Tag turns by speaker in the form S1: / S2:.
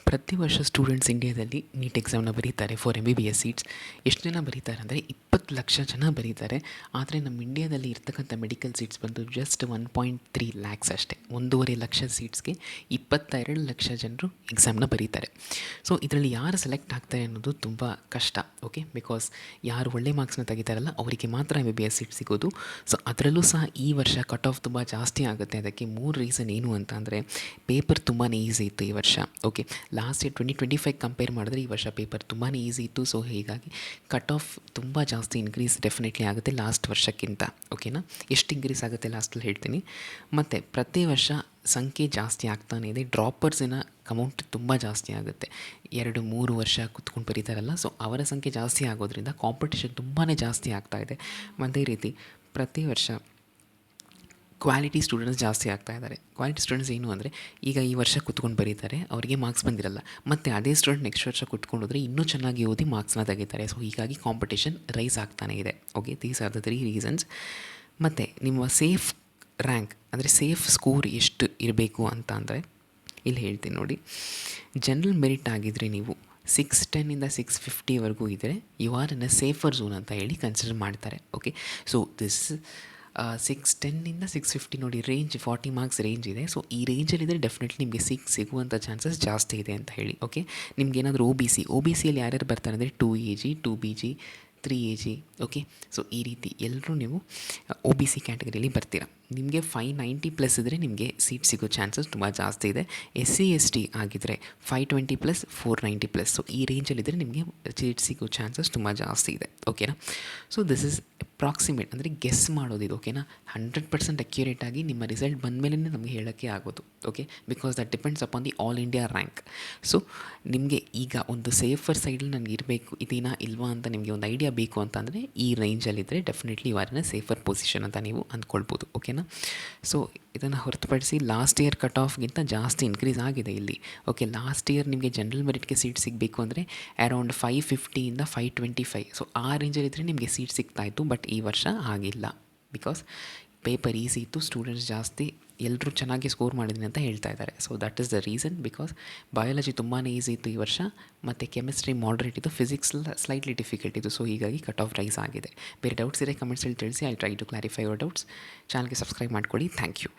S1: ಪ್ರತಿ ವರ್ಷ ಸ್ಟೂಡೆಂಟ್ಸ್ ಇಂಡಿಯಾದಲ್ಲಿ ನೀಟ್ ಎಕ್ಸಾಮ್ನ ಬರೀತಾರೆ ಫಾರ್ MBBS ಸೀಟ್ಸ್. ಎಷ್ಟು ಜನ ಬರೀತಾರೆ ಅಂದರೆ 20 ಲಕ್ಷ ಜನ ಬರೀತಾರೆ. ಆದರೆ ನಮ್ಮ ಇಂಡಿಯಾದಲ್ಲಿ ಇರ್ತಕ್ಕಂಥ ಮೆಡಿಕಲ್ ಸೀಟ್ಸ್ ಬಂದು ಜಸ್ಟ್ 1.3 ಲ್ಯಾಕ್ಸ್ ಅಷ್ಟೇ. 1.5 ಲಕ್ಷ ಸೀಟ್ಸ್ಗೆ 22 ಲಕ್ಷ ಜನರು ಎಕ್ಸಾಮ್ನ ಬರೀತಾರೆ. ಸೊ ಇದರಲ್ಲಿ ಯಾರು ಸೆಲೆಕ್ಟ್ ಆಗ್ತಾರೆ ಅನ್ನೋದು ತುಂಬ ಕಷ್ಟ. ಓಕೆ, ಬಿಕಾಸ್ ಯಾರು ಒಳ್ಳೆ ಮಾರ್ಕ್ಸ್ನ ತೆಗಿತಾರಲ್ಲ ಅವರಿಗೆ ಮಾತ್ರ MBBS ಸೀಟ್ ಸಿಗೋದು. ಸೊ ಅದರಲ್ಲೂ ಸಹ ಈ ವರ್ಷ ಕಟ್ ಆಫ್ ತುಂಬ ಜಾಸ್ತಿ ಆಗುತ್ತೆ. ಅದಕ್ಕೆ 3 ರೀಸನ್ ಏನು ಅಂತ ಅಂದರೆ ಪೇಪರ್ ತುಂಬಾ ಈಸಿ ಇತ್ತು ಈ ವರ್ಷ. ಓಕೆ, ಲಾಸ್ಟ್ ಇಯರ್ 2025 ಕಂಪೇರ್ ಮಾಡಿದ್ರೆ ಈ ವರ್ಷ ಪೇಪರ್ ತುಂಬಾ ಈಸಿ ಇತ್ತು. ಸೊ ಹೀಗಾಗಿ ಕಟ್ ಆಫ್ ತುಂಬ ಜಾಸ್ತಿ ಇನ್ಕ್ರೀಸ್ ಡೆಫಿನೆಟ್ಲಿ ಆಗುತ್ತೆ ಲಾಸ್ಟ್ ವರ್ಷಕ್ಕಿಂತ. ಓಕೆನಾ, ಎಷ್ಟು ಇನ್ಕ್ರೀಸ್ ಆಗುತ್ತೆ ಲಾಸ್ಟಲ್ಲಿ ಹೇಳ್ತೀನಿ. ಮತ್ತು ಪ್ರತಿ ವರ್ಷ ಸಂಖ್ಯೆ ಜಾಸ್ತಿ ಆಗ್ತಾನೆ ಇದೆ. ಡ್ರಾಪರ್ಸಿನ ಅಮೌಂಟ್ ತುಂಬ ಜಾಸ್ತಿ ಆಗುತ್ತೆ. 2-3 ವರ್ಷ ಕುತ್ಕೊಂಡು ಬರೀತಾರಲ್ಲ, ಸೊ ಅವರ ಸಂಖ್ಯೆ ಜಾಸ್ತಿ ಆಗೋದ್ರಿಂದ ಕಾಂಪಿಟೇಷನ್ ತುಂಬಾ ಜಾಸ್ತಿ ಆಗ್ತಾ ಇದೆ. ಅದೇ ರೀತಿ ಪ್ರತಿ ವರ್ಷ ಕ್ವಾಲಿಟಿ ಸ್ಟೂಡೆಂಟ್ಸ್ ಜಾಸ್ತಿ ಆಗ್ತಾ ಇದ್ದಾರೆ. ಕ್ವಾಲಿಟಿ ಸ್ಟೂಡೆಂಟ್ಸ್ ಏನು ಅಂದರೆ ಈಗ ಈ ವರ್ಷ ಕುತ್ಕೊಂಡು ಬರೀತಾರೆ, ಅವರಿಗೆ ಮಾರ್ಕ್ಸ್ ಬಂದಿರಲ್ಲ. ಮತ್ತು ಅದೇ ಸ್ಟೂಡೆಂಟ್ ನೆಕ್ಸ್ಟ್ ವರ್ಷ ಕುತ್ಕೊಂಡೋದ್ರೆ ಇನ್ನೂ ಚೆನ್ನಾಗಿ ಓದಿ ಮಾರ್ಕ್ಸ್ನ ತೆಗಿತಾರೆ. ಸೊ ಹೀಗಾಗಿ ಕಾಂಪಿಟೇಷನ್ ರೈಸ್ ಆಗ್ತಾನೆ ಇದೆ. Okay, these are the 3 reasons. ಮತ್ತು ನಿಮ್ಮ ಸೇಫ್ ರ್ಯಾಂಕ್ ಅಂದರೆ ಸೇಫ್ ಸ್ಕೋರ್ ಎಷ್ಟು ಇರಬೇಕು ಅಂತ ಅಂದರೆ ಇಲ್ಲಿ ಹೇಳ್ತೀನಿ ನೋಡಿ. ಜನರಲ್ ಮೆರಿಟ್ ಆಗಿದ್ದರೆ ನೀವು 610 650ವರೆಗೂ ಇದ್ದರೆ you are in a safer zone ಅಂತ ಹೇಳಿ ಕನ್ಸಿಡರ್ ಮಾಡ್ತಾರೆ. ಓಕೆ, ಸೊ ದಿಸ್ 610 650 ನೋಡಿ, ರೇಂಜ್ 40 ಮಾರ್ಕ್ಸ್ ರೇಂಜ್ ಇದೆ. ಸೊ ಈ ರೇಂಜಲ್ಲಿದ್ದರೆ ಡೆಫಿನೆಟ್ಲಿ ನಿಮಗೆ ಸಿಗುವಂಥ ಚಾನ್ಸಸ್ ಜಾಸ್ತಿ ಇದೆ ಅಂತ ಹೇಳಿ. ಓಕೆ, ನಿಮ್ಗೇನಾದರೂ ಒ ಬಿ ಸಿಯಲ್ಲಿ ಯಾರ್ಯಾರು ಬರ್ತಾರೆ ಅಂದರೆ 2AG 2BG 3AG. Okay, so ಈ ರೀತಿ ಎಲ್ಲರೂ ನೀವು OBC ಕ್ಯಾಟಗರಿಯಲ್ಲಿ ಬರ್ತೀರಾ. ನಿಮಗೆ 590+ ಇದ್ದರೆ ನಿಮಗೆ ಸೀಟ್ ಸಿಗೋ ಚಾನ್ಸಸ್ ತುಂಬ ಜಾಸ್ತಿ ಇದೆ. SC/ST ಆಗಿದ್ದರೆ 520+ 490+. ಸೊ ಈ ರೇಂಜಲ್ಲಿದ್ದರೆ ನಿಮಗೆ ಸೀಟ್ ಸಿಗೋ ಚಾನ್ಸಸ್ ತುಂಬ ಜಾಸ್ತಿ ಇದೆ. ಓಕೆನಾ, ಸೊ ದಿಸ್ ಇಸ್ ಅಪ್ರಾಕ್ಸಿಮೇಟ್ ಅಂದರೆ ಗೆಸ್ ಮಾಡೋದಿದು. ಓಕೆನಾ, 100% ಅಕ್ಯುರೇಟಾಗಿ ನಿಮ್ಮ ರಿಸಲ್ಟ್ ಬಂದ ಮೇಲೆ ನಮಗೆ ಹೇಳೋಕ್ಕೆ ಆಗೋದು. Okay, because that depends upon the all India rank. So ನಿಮಗೆ ಈಗ ಒಂದು ಸೇಫರ್ ಸೈಡಲ್ಲಿ ನನಗೆ ಇರಬೇಕು ಇದೀನಾ ಇಲ್ವಾ ಅಂತ ನಿಮಗೆ ಒಂದು ಐಡಿಯಾ ಬೇಕು ಅಂತಂದರೆ ಈ ರೇಂಜಲ್ಲಿದ್ದರೆ definitely you are in a safer position ಅಂತ ನೀವು ಅಂದ್ಕೊಳ್ಬೋದು. ಓಕೆನಾ, ಸೊ ಇದನ್ನು ಹೊರತುಪಡಿಸಿ ಲಾಸ್ಟ್ ಇಯರ್ ಕಟ್ ಆಫ್ಗಿಂತ ಜಾಸ್ತಿ ಇನ್ಕ್ರೀಸ್ ಆಗಿದೆ ಇಲ್ಲಿ. ಓಕೆ, ಲಾಸ್ಟ್ ಇಯರ್ ನಿಮಗೆ ಜನರಲ್ ಮೆರಿಟ್ಗೆ ಸೀಟ್ ಸಿಗಬೇಕು ಅಂದರೆ ಅರೌಂಡ್ 550 525. ಸೊ ಆ ರೇಂಜಲ್ಲಿದ್ದರೆ ನಿಮಗೆ ಸೀಟ್ ಸಿಗ್ತಾಯಿತ್ತು. ಬಟ್ ಈ ವರ್ಷ ಆಗಿಲ್ಲ, ಬಿಕಾಸ್ ಪೇಪರ್ ಈಸಿ ಇತ್ತು, ಸ್ಟೂಡೆಂಟ್ಸ್ ಜಾಸ್ತಿ, ಎಲ್ಲರೂ ಚೆನ್ನಾಗಿ ಸ್ಕೋರ್ ಮಾಡಿದ್ದೀನಿ ಅಂತ ಹೇಳ್ತಾ ಇದ್ದಾರೆ. So that is the reason. Because biology ತುಂಬಾ ಈಸಿ ಇತ್ತು ಈ ವರ್ಷ, ಮತ್ತು ಕೆಮಿಸ್ಟ್ರಿ ಮಾಡ್ರೇಟ್ ಇತ್ತು, ಫಿಸಿಕ್ಸ್ ಸ್ಲೈಟ್ಲಿ ಡಿಫಿಕಲ್ಟ್ ಇತ್ತು. ಸೊ ಹೀಗಾಗಿ ಕಟ್ ಆಫ್ ರೈಸ್ ಆಗಿದೆ. ಬೇರೆ ಡೌಟ್ಸ್ ಇದ್ದರೆ ಕಮೆಂಟ್ಸಲ್ಲಿ ತಿಳಿಸಿ. I try to clarify your doubts. ಚಾನಲ್ಗೆ ಸಬ್ಸ್ಕ್ರೈಬ್ ಮಾಡ್ಕೊಳ್ಳಿ. Thank you.